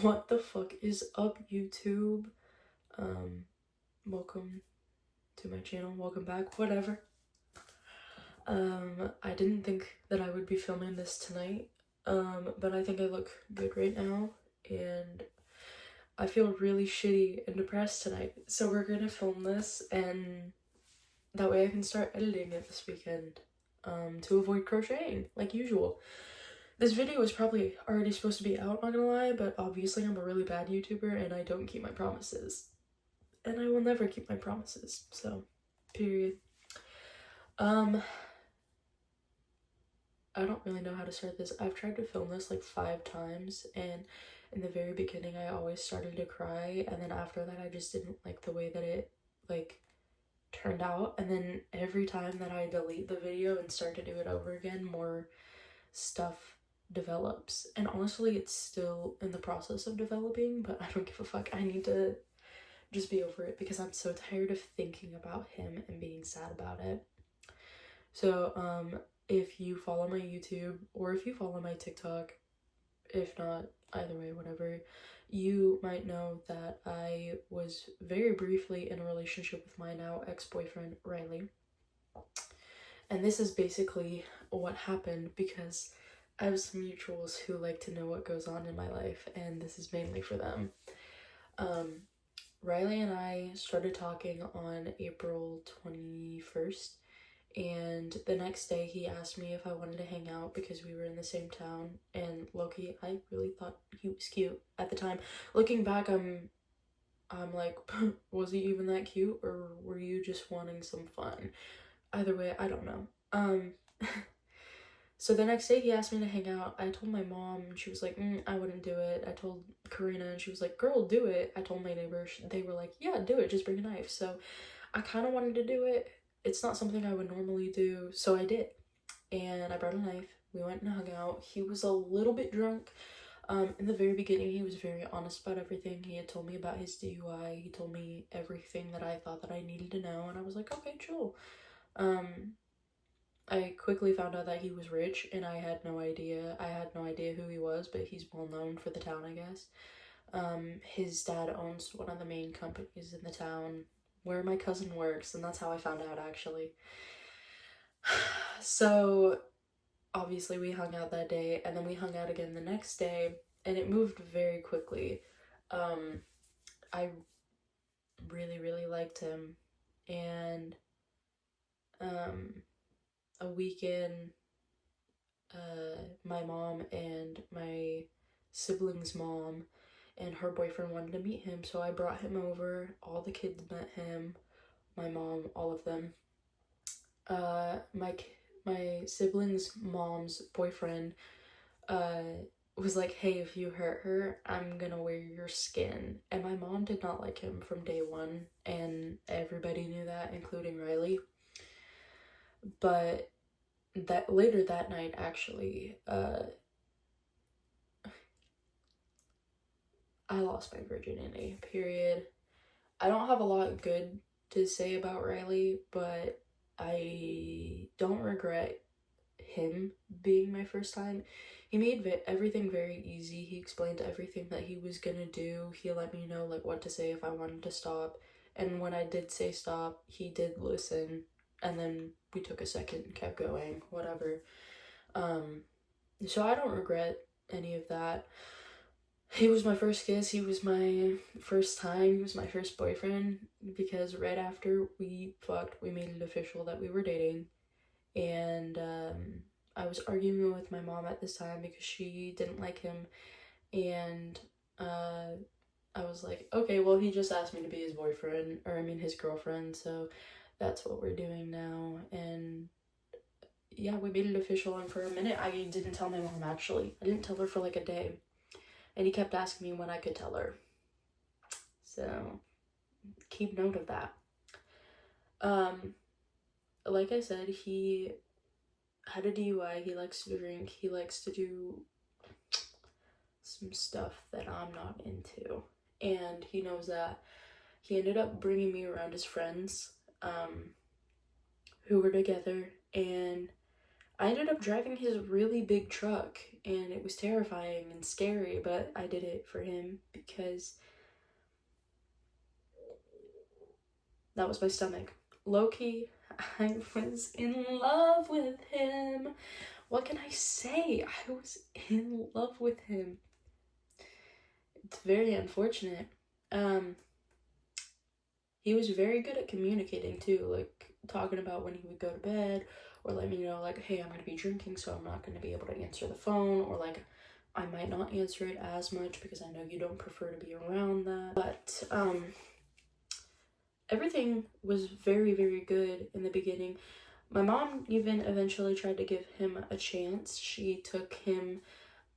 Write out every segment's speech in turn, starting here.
What the fuck is up, YouTube? Welcome to my channel, welcome back, whatever. I didn't think that I would be filming this tonight, but I think I look good right now, and I feel really shitty and depressed tonight, so we're gonna film this, and that way I can start editing it this weekend, to avoid crocheting, like usual. This video is probably already supposed to be out, not gonna lie, but obviously I'm a really bad YouTuber and I don't keep my promises. And I will never keep my promises, so, period. I don't really know how to start this. I've tried to film this like 5 times, and in the very beginning I always started to cry, and then after that I just didn't like the way that it, like, turned out, and then every time that I delete the video and start to do it over again, more stuff develops. And honestly, it's still in the process of developing, but I don't give a fuck. I need to just be over it because I'm so tired of thinking about him and being sad about it. So, if you follow my YouTube or if you follow my TikTok, if not, either way, whatever, you might know that I was very briefly in a relationship with my now ex-boyfriend, Riley. And this is basically what happened because I have some mutuals who like to know what goes on in my life, and this is mainly for them. Riley and I started talking on April 21st, and the next day he asked me if I wanted to hang out because we were in the same town, and lowkey, I really thought he was cute at the time. Looking back, I'm like, was he even that cute, or were you just wanting some fun? Either way, I don't know. So the next day he asked me to hang out. I told my mom, and she was like, I wouldn't do it. I told Karina, and she was like, girl, do it. I told my neighbors, they were like, yeah, do it, just bring a knife. So I kind of wanted to do it. It's not something I would normally do, so I did. And I brought a knife. We went and hung out. He was a little bit drunk. In the very beginning, he was very honest about everything. He had told me about his DUI. He told me everything that I thought that I needed to know, and I was like, okay, chill. I quickly found out that he was rich, and I had no idea. I had no idea who he was, but he's well known for the town, I guess. His dad owns one of the main companies in the town where my cousin works, and that's how I found out, actually. So, obviously we hung out that day, and then we hung out again the next day, and it moved very quickly. I really, really liked him, and, a weekend, my mom and my sibling's mom and her boyfriend wanted to meet him, so I brought him over. All the kids met him, my mom, all of them. My sibling's mom's boyfriend was like, hey, if you hurt her, I'm gonna wear your skin. And my mom did not like him from day one, and everybody knew that, including Riley. But that later that night, actually, I lost my virginity, period. I don't have a lot good to say about Riley, but I don't regret him being my first time. He made everything very easy. He explained everything that he was gonna do. He let me know, like, what to say if I wanted to stop. And when I did say stop, he did listen. And then we took a second and kept going, whatever. So I don't regret any of that. He was my first kiss, he was my first time, he was my first boyfriend, because right after we fucked, we made it official that we were dating, and I was arguing with my mom at this time because she didn't like him, and I was like, okay, well, he just asked me to be his boyfriend, or I mean his girlfriend, so that's what we're doing now. And yeah, we made it official, and for a minute I didn't tell my mom, actually. I didn't tell her for like a day. And he kept asking me when I could tell her. So, keep note of that. Like I said, he had a DUI, he likes to drink, he likes to do some stuff that I'm not into. And he knows that. He ended up bringing me around his friends, who were together, and I ended up driving his really big truck, and it was terrifying and scary, but I did it for him because that was my stomach. Low-key, I was in love with him. What can I say? I was in love with him. It's very unfortunate. He was very good at communicating too, like talking about when he would go to bed, or let me know like, hey, I'm gonna be drinking, so I'm not gonna be able to answer the phone, or like I might not answer it as much because I know you don't prefer to be around that. But everything was very, very good in the beginning. My mom even eventually tried to give him a chance. She took him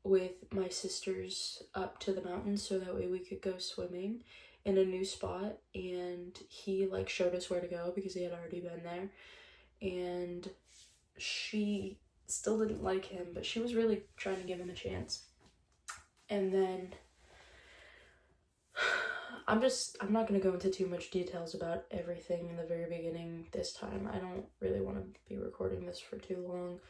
with my sisters up to the mountains so that way we could go swimming in a new spot, and he like showed us where to go because he had already been there. And she still didn't like him, but she was really trying to give him a chance. And then I'm not going to go into too much details about everything in the very beginning this time. I don't really want to be recording this for too long.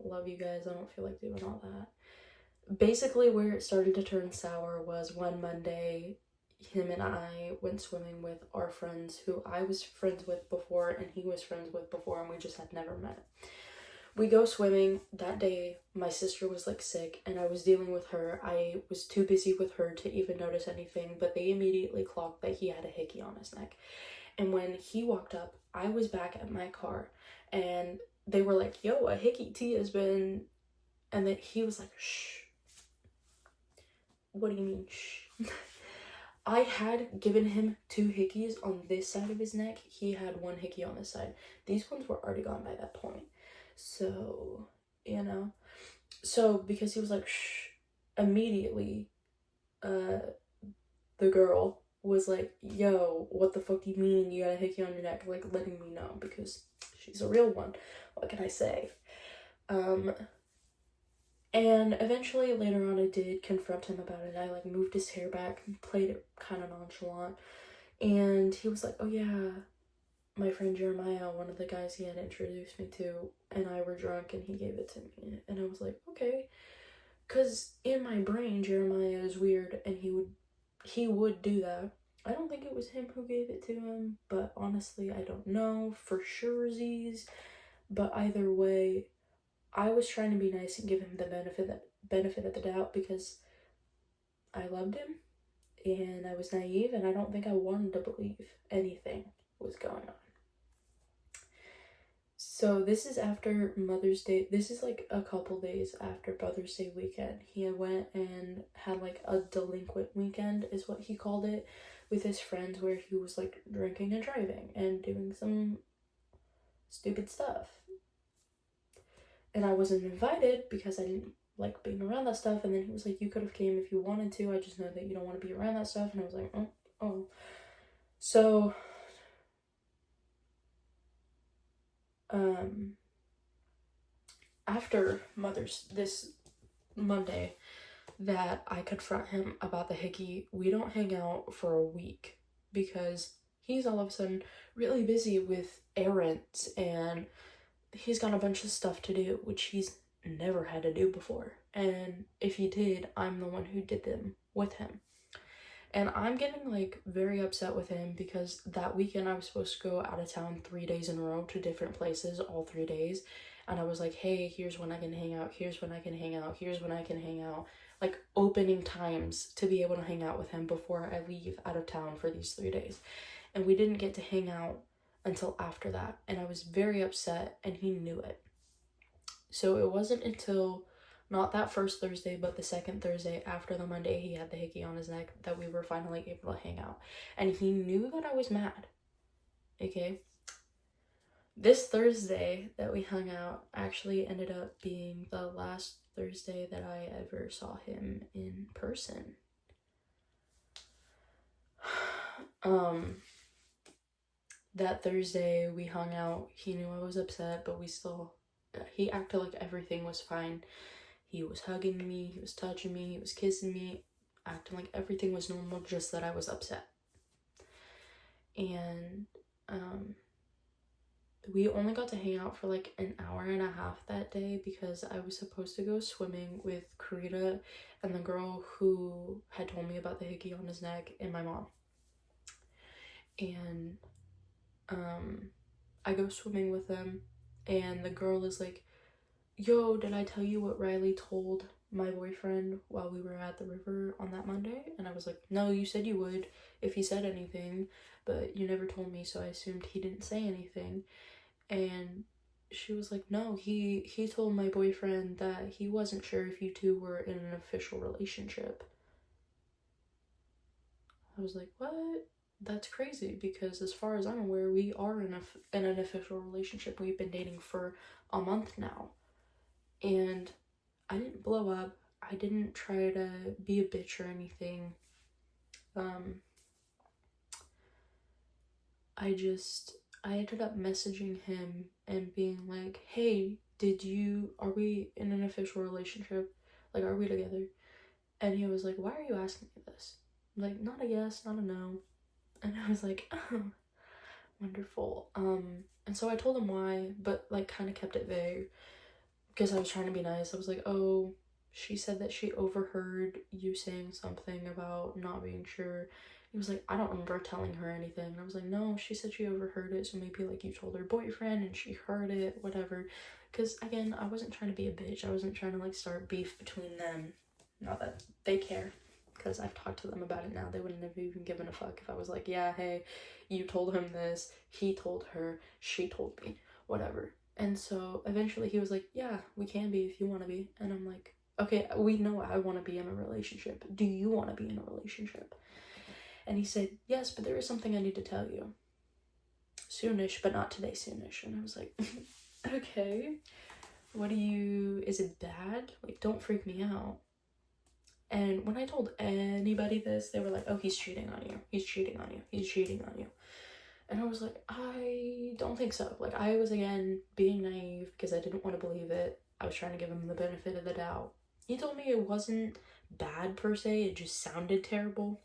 Love you guys. I don't feel like doing all that. Basically, where it started to turn sour was one Monday, him and I went swimming with our friends who I was friends with before and he was friends with before, and we just had never met. We go swimming. That day, my sister was like sick and I was dealing with her. I was too busy with her to even notice anything, but they immediately clocked that he had a hickey on his neck. And when he walked up, I was back at my car and they were like, yo, a hickey T has been, and then he was like, shh. What do you mean, shh? I had given him 2 hickeys on this side of his neck. He had 1 hickey on this side. These ones were already gone by that point. So, you know. So, because he was like, shh, immediately, the girl was like, yo, what the fuck do you mean you got a hickey on your neck? Like, letting me know, because she's a real one. What can I say? And eventually, later on, I did confront him about it. I, like, moved his hair back and played it kind of nonchalant. And he was like, oh, yeah, my friend Jeremiah, one of the guys he had introduced me to, and I were drunk, and he gave it to me. And I was like, okay. Because in my brain, Jeremiah is weird, and he would do that. I don't think it was him who gave it to him, but honestly, I don't know for surezies. But either way, I was trying to be nice and give him the benefit of the doubt because I loved him and I was naive and I don't think I wanted to believe anything was going on. So this is after Mother's Day. This is like a couple days after Mother's Day weekend. He went and had like a delinquent weekend is what he called it, with his friends, where he was like drinking and driving and doing some stupid stuff. And I wasn't invited because I didn't like being around that stuff. And then he was like, you could have came if you wanted to. I just know that you don't want to be around that stuff. And I was like, oh. So, after this Monday that I confront him about the hickey, we don't hang out for a week because he's all of a sudden really busy with errands and he's got a bunch of stuff to do, which he's never had to do before. And if he did, I'm the one who did them with him. And I'm getting like very upset with him because that weekend I was supposed to go out of town 3 days in a row to different places, all 3 days. And I was like, hey, here's when I can hang out, here's when I can hang out, here's when I can hang out. Like opening times to be able to hang out with him before I leave out of town for these 3 days. And we didn't get to hang out until after that, and I was very upset, and he knew it. So it wasn't until not that first Thursday, but the second Thursday after the Monday he had the hickey on his neck that we were finally able to hang out. And he knew that I was mad. Okay? This Thursday that we hung out actually ended up being the last Thursday that I ever saw him in person. That Thursday we hung out. He knew I was upset, but he acted like everything was fine. He was hugging me, he was touching me, he was kissing me, acting like everything was normal, just that I was upset. And we only got to hang out for like an hour and a half that day because I was supposed to go swimming with Karina and the girl who had told me about the hickey on his neck and my mom. And I go swimming with them, and the girl is like, yo, did I tell you what Riley told my boyfriend while we were at the river on that Monday? And I was like, no, you said you would if he said anything, but you never told me, so I assumed he didn't say anything. And she was like, no, he told my boyfriend that he wasn't sure if you two were in an official relationship. I was like, what? That's crazy, because as far as I'm aware, we are in an official relationship. We've been dating for a month now. And I didn't blow up. I didn't try to be a bitch or anything. I ended up messaging him and being like, hey, are we in an official relationship? Like, are we together? And he was like, why are you asking me this? I'm like, not a yes, not a no. And I was like, oh, wonderful. And so I told him why, but like kind of kept it vague because I was trying to be nice. I was like, oh, she said that she overheard you saying something about not being sure. He was like, I don't remember telling her anything. And I was like, no, she said she overheard it, so maybe like you told her boyfriend and she heard it, whatever. Because again, I wasn't trying to be a bitch. I wasn't trying to like start beef between them. Not that they care, because I've talked to them about it now. They wouldn't have even given a fuck if I was like, yeah, hey, you told him this, he told her, she told me, whatever. And so eventually he was like, yeah, we can be if you want to be. And I'm like, okay, we know I want to be in a relationship. Do you want to be in a relationship? And he said, yes, but there is something I need to tell you. Soonish, but not today, soonish. And I was like, okay, is it bad? Like, don't freak me out. And when I told anybody this, they were like, oh, he's cheating on you. He's cheating on you. He's cheating on you. And I was like, I don't think so. Like, I was, again, being naive because I didn't want to believe it. I was trying to give him the benefit of the doubt. He told me it wasn't bad per se. It just sounded terrible.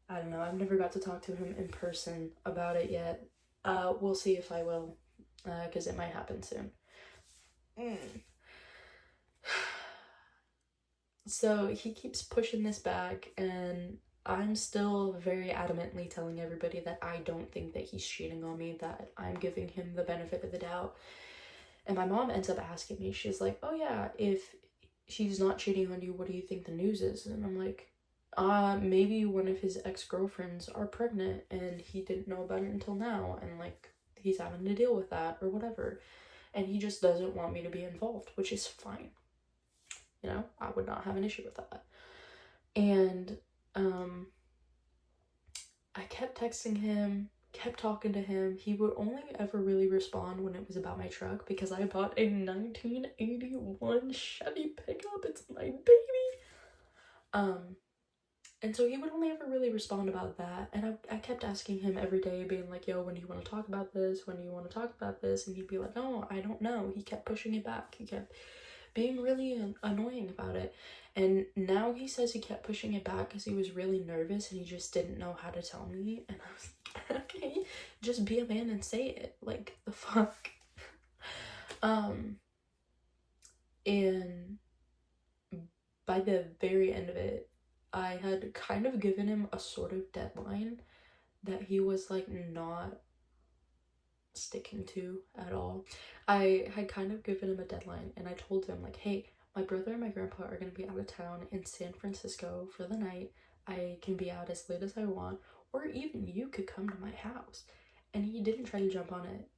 I don't know. I've never got to talk to him in person about it yet. We'll see if I will, because it might happen soon. So he keeps pushing this back, and I'm still very adamantly telling everybody that I don't think that he's cheating on me, that I'm giving him the benefit of the doubt. And my mom ends up asking me, she's like, oh yeah, if he's not cheating on you, what do you think the news is? And I'm like, maybe one of his ex-girlfriends are pregnant and he didn't know about it until now, and like he's having to deal with that or whatever, and he just doesn't want me to be involved, which is fine. You know, I would not have an issue with that. And I kept texting him, kept talking to him. He would only ever really respond when it was about my truck, because I bought a 1981 Chevy pickup. It's my baby. And so he would only ever really respond about that. And I kept asking him every day, being like, yo, when do you want to talk about this? When do you want to talk about this? And he'd be like, oh, I don't know. He kept pushing it back. He kept being really annoying about it. And now he says he kept pushing it back because he was really nervous and he just didn't know how to tell me. And I was like, okay, just be a man and say it. Like, the fuck? And by the very end of it, I had kind of given him a sort of deadline that he was like not sticking to at all. I had kind of given him a deadline, and I told him like, hey, my brother and my grandpa are going to be out of town in San Francisco for the night. I can be out as late as I want, or even you could come to my house. And he didn't try to jump on it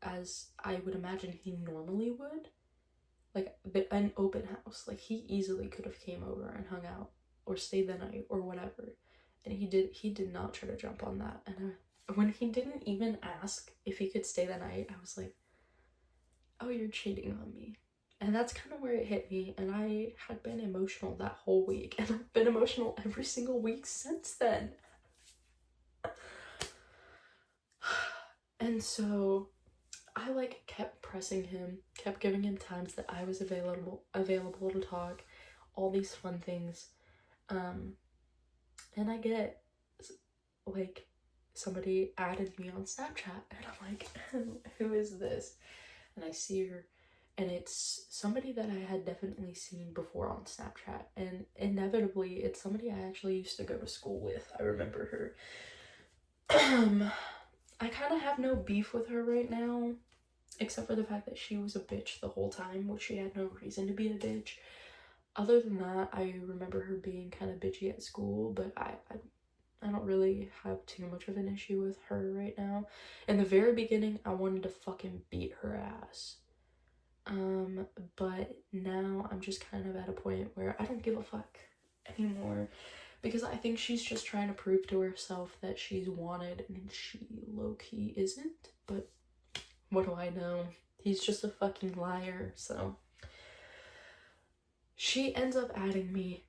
as I would imagine he normally would, like an open house. Like, he easily could have came over and hung out or stayed the night or whatever, and he did not try to jump on that. And when he didn't even ask if he could stay the night, I was like, oh, you're cheating on me. And that's kind of where it hit me. And I had been emotional that whole week, and I've been emotional every single week since then. And so I like kept pressing him, kept giving him times that I was available to talk, all these fun things. And I get like somebody added me on Snapchat, and I'm like, who is this? And I see her, and it's somebody that I had definitely seen before on Snapchat, and inevitably it's somebody I actually used to go to school with. I remember her. I kind of have no beef with her right now, except for the fact that she was a bitch the whole time, which she had no reason to be a bitch. Other than that, I remember her being kind of bitchy at school, but I don't really have too much of an issue with her right now. In the very beginning, I wanted to fucking beat her ass. But now I'm just kind of at a point where I don't give a fuck anymore, because I think she's just trying to prove to herself that she's wanted, and she low-key isn't. But what do I know? He's just a fucking liar. So she ends up adding me.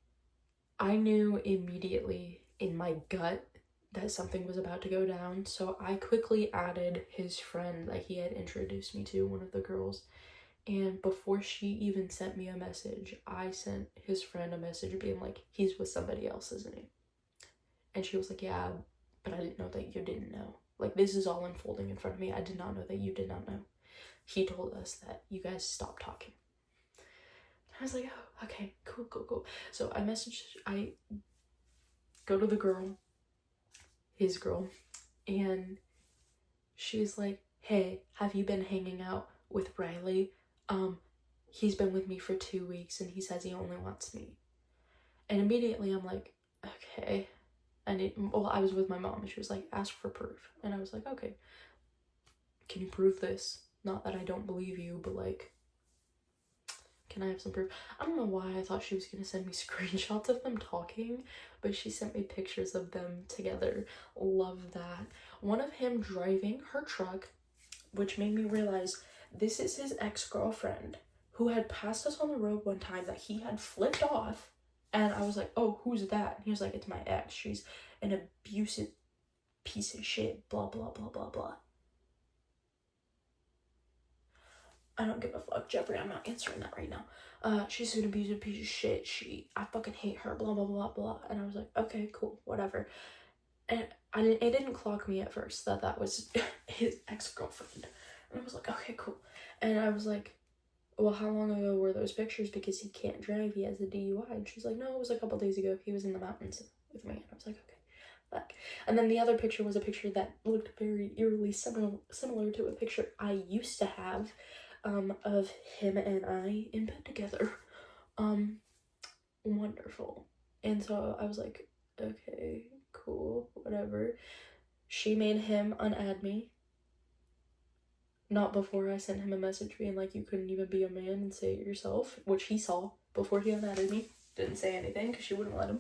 I knew immediately in my gut that something was about to go down, so I quickly added his friend that he had introduced me to, one of the girls. And before she even sent me a message, I sent his friend a message being like, he's with somebody else, isn't he? And she was like, yeah, but I didn't know that you didn't know. Like, this is all unfolding in front of me. I did not know that you did not know. He told us that you guys stopped talking. I was like, oh, okay, cool. So I go to the girl, his girl, and she's like, hey, have you been hanging out with Riley? He's been with me for 2 weeks and he says he only wants me. And immediately I'm like, okay. And I was with my mom, and she was like, ask for proof. And I was like, okay, can you prove this? Not that I don't believe you, but like, can I have some proof? I don't know why I thought she was gonna send me screenshots of them talking, but she sent me pictures of them together. Love that. One of him driving her truck, which made me realize this is his ex-girlfriend who had passed us on the road one time that he had flipped off. And I was like, oh, who's that? And he was like, it's my ex. She's an abusive piece of shit, blah, blah, blah, blah, blah. I don't give a fuck, Jeffrey. I'm not answering that right now. She's an abusive piece of shit. I fucking hate her, blah, blah, blah, blah. And I was like, okay, cool, whatever. And it didn't clock me at first that was his ex-girlfriend. And I was like, okay, cool. And I was like, well, how long ago were those pictures? Because he can't drive, he has a DUI. And she's like, no, it was a couple days ago. He was in the mountains with me. And I was like, okay, fuck. And then the other picture was a picture that looked very eerily similar to a picture I used to have of him and I in bed together. Wonderful. And so I was like, okay, cool, whatever. She made him unadd me. Not before I sent him a message being like, you couldn't even be a man and say it yourself, which he saw before he unadded me. Didn't say anything because she wouldn't let him.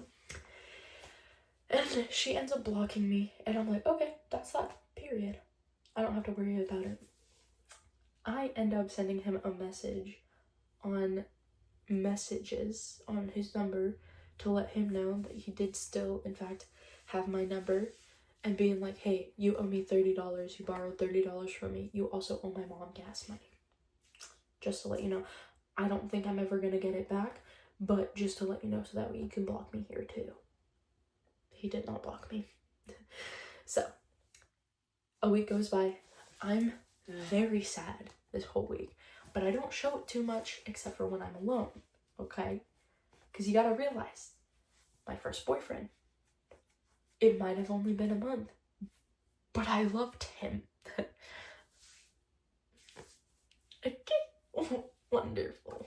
And she ends up blocking me, and I'm like, okay, that's that, period. I don't have to worry about it. I end up sending him a message on messages on his number to let him know that he did still, in fact, have my number, and being like, hey, you owe me $30. You borrowed $30 from me. You also owe my mom gas money. Just to let you know. I don't think I'm ever going to get it back, but just to let you know so that way you can block me here too. He did not block me. So, a week goes by. I'm very sad this whole week, but I don't show it too much except for when I'm alone, okay? Because you gotta realize, my first boyfriend, it might have only been a month, but I loved him. Okay. Wonderful.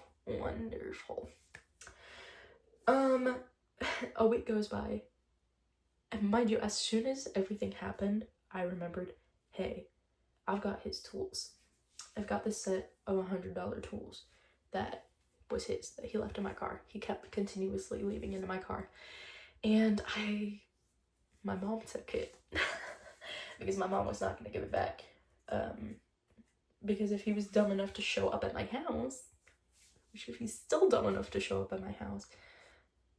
A week goes by, and mind you, as soon as everything happened, I remembered, hey, I've got his tools. I've got this set of $100 tools that was his, that he left in my car. He kept continuously leaving into my car. And my mom took it because my mom was not going to give it back. Because if he was dumb enough to show up at my house, which if he's still dumb enough to show up at my house,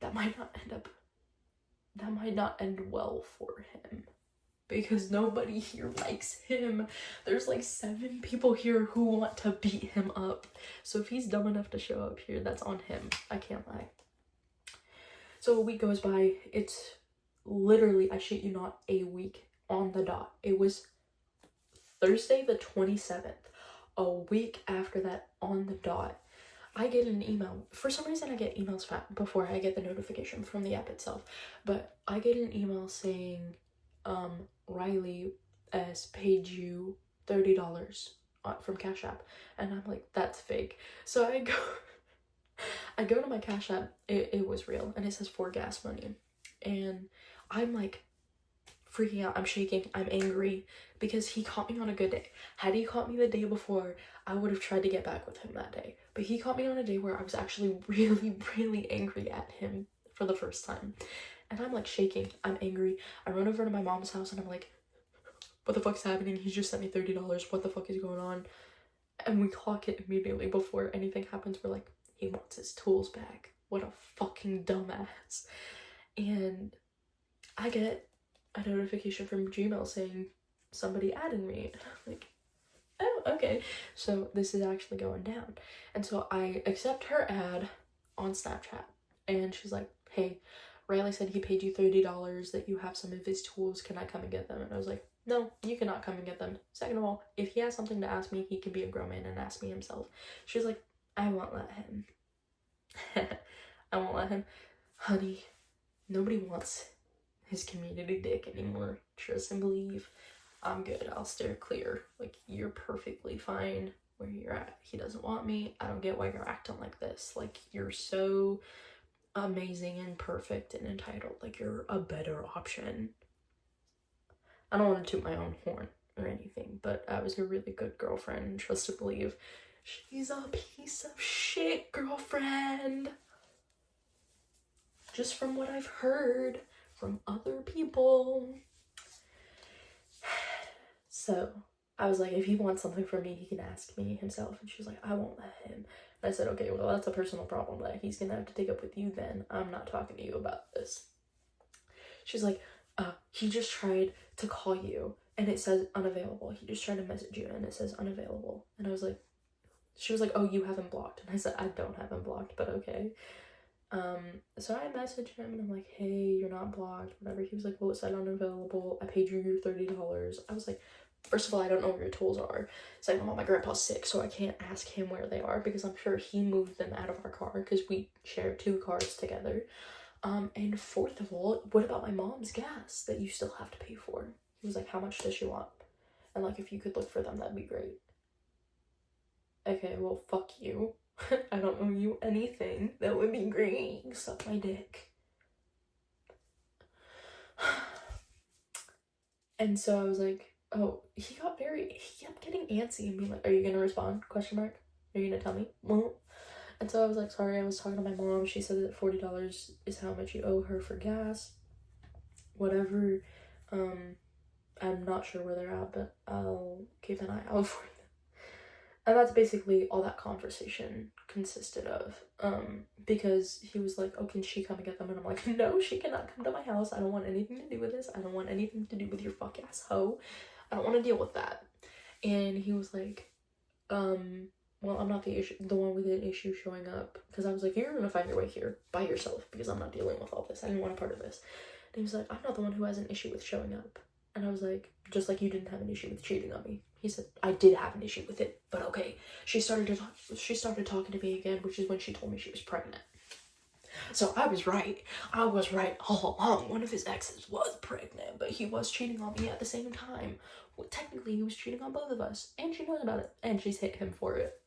that might not end well for him. Because nobody here likes him. There's like 7 people here who want to beat him up. So if he's dumb enough to show up here, that's on him. I can't lie. So a week goes by. It's literally, I shit you not, a week on the dot. It was Thursday the 27th. A week after that, on the dot, I get an email. For some reason, I get emails before I get the notification from the app itself. But I get an email saying, Riley has paid you $30 from Cash App. And I'm like, that's fake. So I go to my Cash App. It was real. And it says for gas money. And I'm like freaking out. I'm shaking. I'm angry because he caught me on a good day. Had he caught me the day before, I would have tried to get back with him that day. But he caught me on a day where I was actually really, really angry at him for the first time. And I'm like shaking. I'm angry. I run over to my mom's house and I'm like, what the fuck's happening? He just sent me $30. What the fuck is going on? And we clock it immediately before anything happens. We're like, he wants his tools back. What a fucking dumbass. And I get a notification from Gmail saying somebody added me. And I'm like, oh, okay. So this is actually going down. And so I accept her ad on Snapchat. And she's like, hey, Riley said he paid you $30 that you have some of his tools. Can I come and get them? And I was like, no, you cannot come and get them. Second of all, if he has something to ask me, he can be a grown man and ask me himself. She's like, I won't let him. I won't let him. Honey, nobody wants his community dick anymore. Trust and believe. I'm good. I'll steer clear. Like, you're perfectly fine where you're at. He doesn't want me. I don't get why you're acting like this. Like, you're so amazing and perfect and entitled. Like, you're a better option. I don't want to toot my own horn or anything, but I was a really good girlfriend. Trust and believe. She's a piece of shit girlfriend. Just from what I've heard from other people. So I was like, if he wants something from me, he can ask me himself. And she was like, I won't let him. And I said, okay, well, that's a personal problem that he's gonna have to take up with you then. I'm not talking to you about this. She's like, he just tried to call you and it says unavailable. He just tried to message you and it says unavailable. And I was like, she was like, oh, you have him blocked. And I said, I don't have him blocked, but okay. So I messaged him and I'm like, hey, you're not blocked, whatever. He was like, well, it said unavailable. I paid you your $30. I was like, first of all, I don't know where your tools are. Second of all, my grandpa's sick, so I can't ask him where they are because I'm sure he moved them out of our car because we share 2 cars together. And fourth of all, what about my mom's gas that you still have to pay for? He was like, how much does she want? And like, if you could look for them, that'd be great. Okay, well, fuck you. I don't owe you anything. That would be great. Suck my dick. And so I was like, oh, he kept getting antsy and being like, are you gonna respond? Question mark. Are you gonna tell me? Well, and so I was like, sorry, I was talking to my mom. She said that $40 is how much you owe her for gas. Whatever. I'm not sure where they're at, but I'll keep an eye out for them. And that's basically all that conversation consisted of. Because he was like, oh, can she come and get them? And I'm like, no, she cannot come to my house. I don't want anything to do with this. I don't want anything to do with your fuck ass hoe. I don't want to deal with that. And he was like, well, I'm not the one with an issue showing up. Because I was like, you're gonna find your way here by yourself because I'm not dealing with all this. I didn't want a part of this. And he was like, I'm not the one who has an issue with showing up. And I was like, just like you didn't have an issue with cheating on me. He said, I did have an issue with it, but okay. She started talking to me again, which is when she told me she was pregnant. So I was right. I was right all along. One of his exes was pregnant, but he was cheating on me at the same time. Well, technically, he was cheating on both of us, and she knows about it, and she's hit him for it.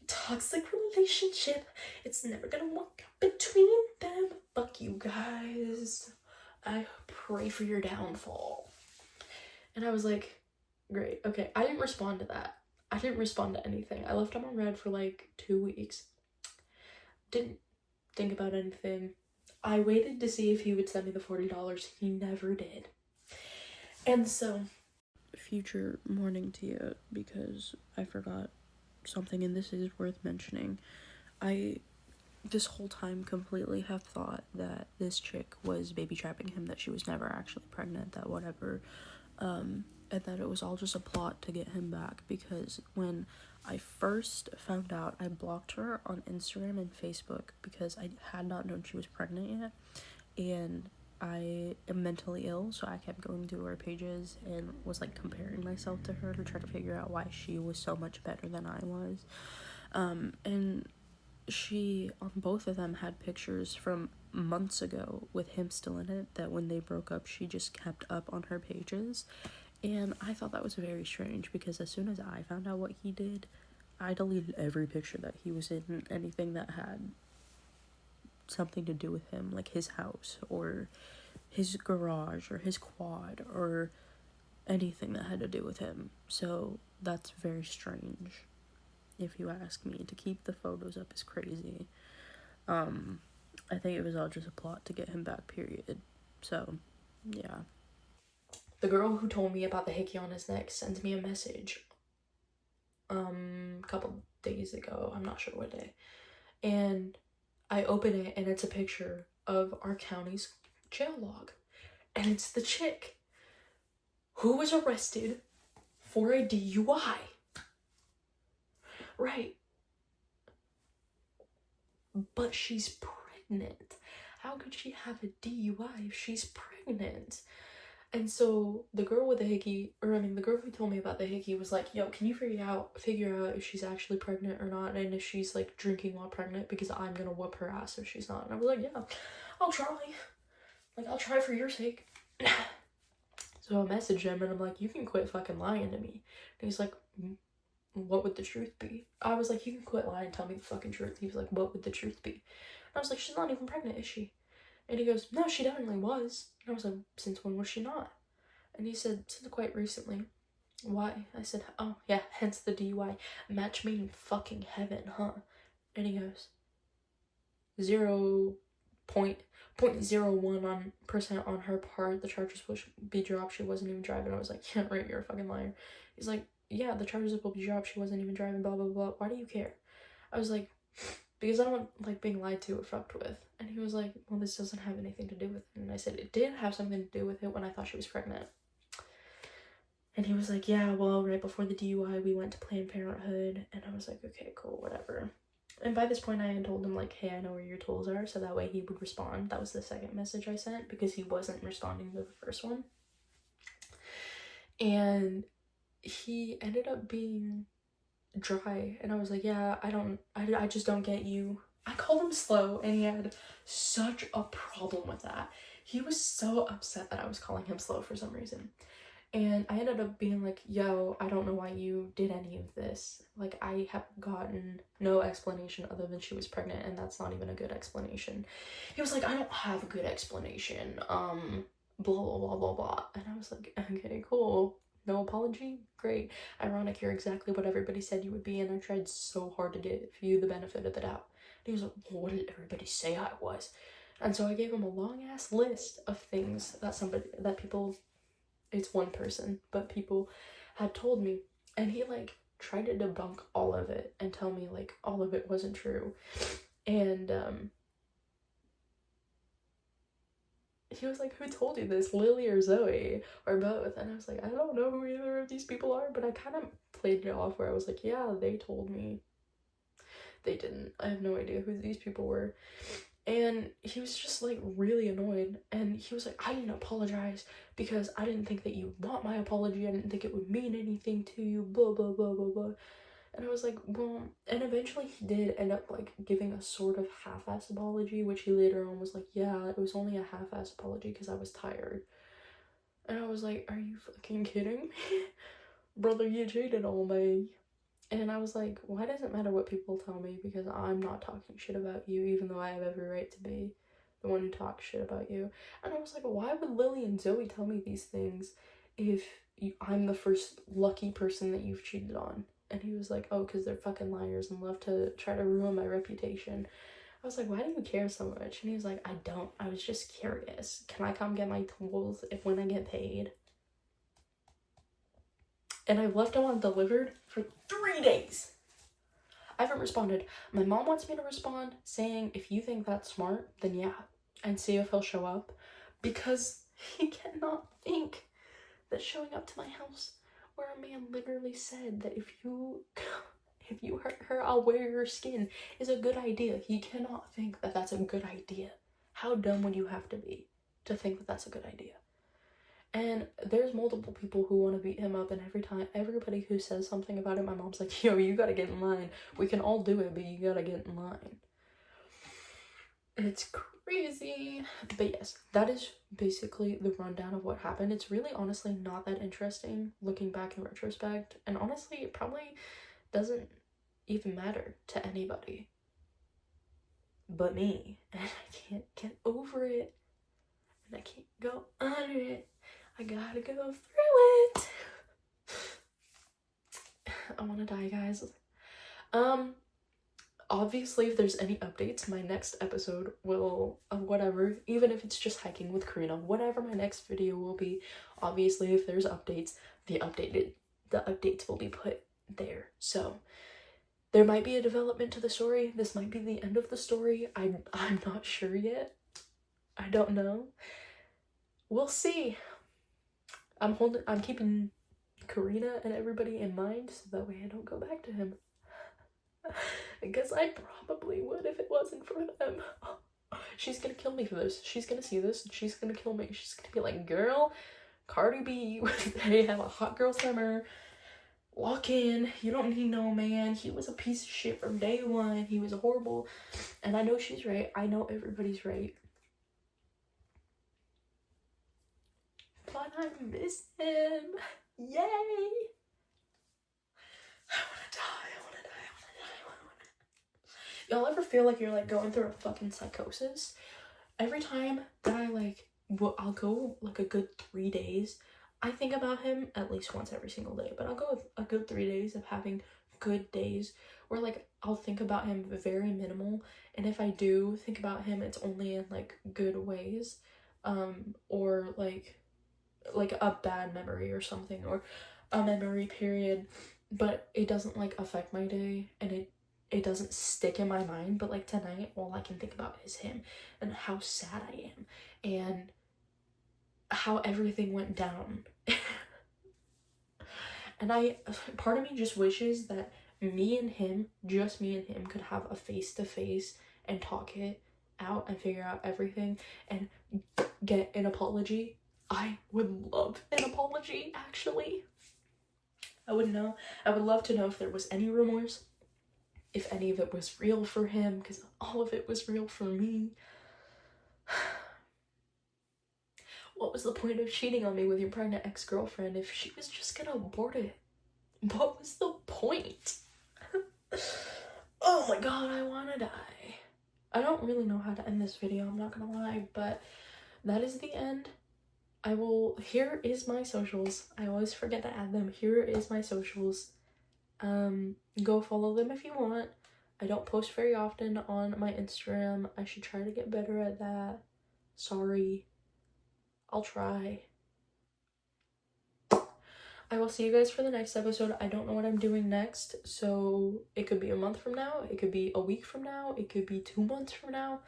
Toxic relationship. It's never gonna work out between them. Fuck you guys. I pray for your downfall. And I was like, great, okay. I didn't respond to that. I didn't respond to anything. I left him on red for like 2 weeks. Didn't think about anything. I waited to see if he would send me the $40. He never did. And so, future warning to you, because I forgot something and this is worth mentioning. I this whole time completely have thought that this chick was baby trapping him, that she was never actually pregnant, that whatever, and that it was all just a plot to get him back, because when I first found out, I blocked her on Instagram and Facebook because I had not known she was pregnant yet, and I am mentally ill, so I kept going through her pages and was like comparing myself to her to try to figure out why she was so much better than I was. And she, on both of them, had pictures from months ago with him still in it that when they broke up, she just kept up on her pages. And I thought that was very strange because as soon as I found out what he did, I deleted every picture that he was in, anything that had something to do with him, like his house or his garage or his quad or anything that had to do with him. So that's very strange, if you ask me. To keep the photos up is crazy. I think it was all just a plot to get him back, period. So, yeah. The girl who told me about the hickey on his neck sends me a message a couple days ago. I'm not sure what day. And I open it and it's a picture of our county's jail log. And it's the chick who was arrested for a DUI. Right. But she's pregnant. How could she have a DUI if she's pregnant? And so the girl with the hickey, the girl who told me about the hickey was like, yo, can you figure out if she's actually pregnant or not, and if she's like drinking while pregnant, because I'm gonna whoop her ass if she's not. And I was like, yeah, I'll try. Like, I'll try for your sake. So I messaged him and I'm like, you can quit fucking lying to me. And he's like, what would the truth be? I was like, you can quit lying and tell me the fucking truth. He was like, what would the truth be? And I was like, she's not even pregnant, is she? And he goes, no, she definitely was. And I was like, since when was she not? And he said, since quite recently. Why? I said, oh, yeah, hence the DUI. Match made in fucking heaven, huh? And he goes, 0.01% on her part, the charges will be dropped. She wasn't even driving. I was like, yeah, right, you're a fucking liar. He's like, yeah, the charges will be dropped. She wasn't even driving, blah, blah, blah. Why do you care? I was like, because I don't like being lied to or fucked with. And he was like, well, this doesn't have anything to do with it. And I said, it did have something to do with it when I thought she was pregnant. And he was like, yeah, well, right before the DUI, we went to Planned Parenthood. And I was like, okay, cool, whatever. And by this point, I had told him, like, hey, I know where your tools are, so that way he would respond. That was the second message I sent, because he wasn't responding to the first one. And he ended up being dry, and I was like, yeah, I just don't get you. I called him slow, and he had such a problem with that. He was so upset that I was calling him slow for some reason. And I ended up being like, yo, I don't know why you did any of this. Like, I have gotten no explanation other than she was pregnant, and that's not even a good explanation. He was like, I don't have a good explanation. Blah, blah, blah, blah, blah. And I was like, okay, cool. No apology? Great. Ironic, you're exactly what everybody said you would be, and I tried so hard to give you the benefit of the doubt. And he was like, well, what did everybody say I was? And so I gave him a long-ass list of things that people... It's one person, but people had told me, and he like tried to debunk all of it and tell me like all of it wasn't true. And he was like, who told you this, Lily or Zoe, or both? And I was like, I don't know who either of these people are, but I kind of played it off where I was like, yeah, they told me. They didn't. I have no idea who these people were. And he was just like really annoyed, and he was like, I didn't apologize because I didn't think that you'd want my apology. I didn't think it would mean anything to you, blah, blah, blah, blah, blah. And I was like, well, and eventually he did end up like giving a sort of half-ass apology, which he later on was like, yeah, it was only a half-ass apology because I was tired. And I was like, are you fucking kidding me? Brother, you cheated on me. And I was like, why does it matter what people tell me? Because I'm not talking shit about you, even though I have every right to be the one who talks shit about you. And I was like, why would Lily and Zoe tell me these things if I'm the first lucky person that you've cheated on? And he was like, oh, because they're fucking liars and love to try to ruin my reputation. I was like, why do you care so much? And he was like, I don't. I was just curious. Can I come get my tools when I get paid? And I've left him undelivered for 3 days. I haven't responded. My mom wants me to respond saying, if you think that's smart, then yeah, and see if he'll show up, because he cannot think that showing up to my house where a man literally said that if you hurt her, I'll wear your skin is a good idea. He cannot think that that's a good idea. How dumb would you have to be? to think that that's a good idea. And there's multiple people who want to beat him up, and everybody who says something about it, my mom's like, yo, you gotta get in line. We can all do it, but you gotta get in line. It's crazy. But yes, that is basically the rundown of what happened. It's really honestly not that interesting looking back in retrospect, and honestly it probably doesn't even matter to anybody but me, and I can't get over it, and I can't go under it. I gotta go through it. I want to die, guys. Obviously, if there's any updates, my next episode will, whatever, even if it's just hiking with Karina, whatever my next video will be, obviously, if there's updates, the updates will be put there. So, there might be a development to the story. This might be the end of the story. I'm not sure yet. I don't know. We'll see. I'm keeping Karina and everybody in mind so that way I don't go back to him. Because I probably would if it wasn't for them. She's gonna kill me for this. She's gonna see this and she's gonna kill me. She's gonna be like, girl, Cardi B, they have a hot girl summer. Walk in. You don't need no man. He was a piece of shit from day one. He was horrible. And I know she's right. I know everybody's right. But I miss him. Yay! I wanna die. Y'all ever feel like you're like going through a fucking psychosis? Every time that I'll go like a good 3 days, I think about him at least once every single day, but I'll go a good 3 days of having good days where like I'll think about him very minimal, and if I do think about him, it's only in like good ways, or like a bad memory or something, or a memory period, but it doesn't like affect my day, and it doesn't stick in my mind. But like tonight, all I can think about is him and how sad I am and how everything went down. And part of me just wishes that me and him, just me and him, could have a face-to-face and talk it out and figure out everything and get an apology. I would love an apology, actually. I would love to know if there was any remorse, if any of it was real for him, because all of it was real for me. What was the point of cheating on me with your pregnant ex-girlfriend if she was just gonna abort it? What was the point? Oh my god, I wanna die. I don't really know how to end this video, I'm not gonna lie, but that is the end. Here is my socials. I always forget to add them. Here is my socials. Go follow them if you want. I don't post very often on my Instagram. I should try to get better at that. Sorry. I'll try. I will see you guys for the next episode. I don't know what I'm doing next, so it could be a month from now, it could be a week from now, it could be 2 months from now.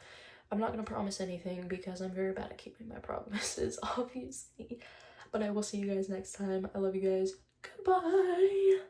I'm not gonna promise anything because I'm very bad at keeping my promises, obviously. But I will see you guys next time. I love you guys. Goodbye.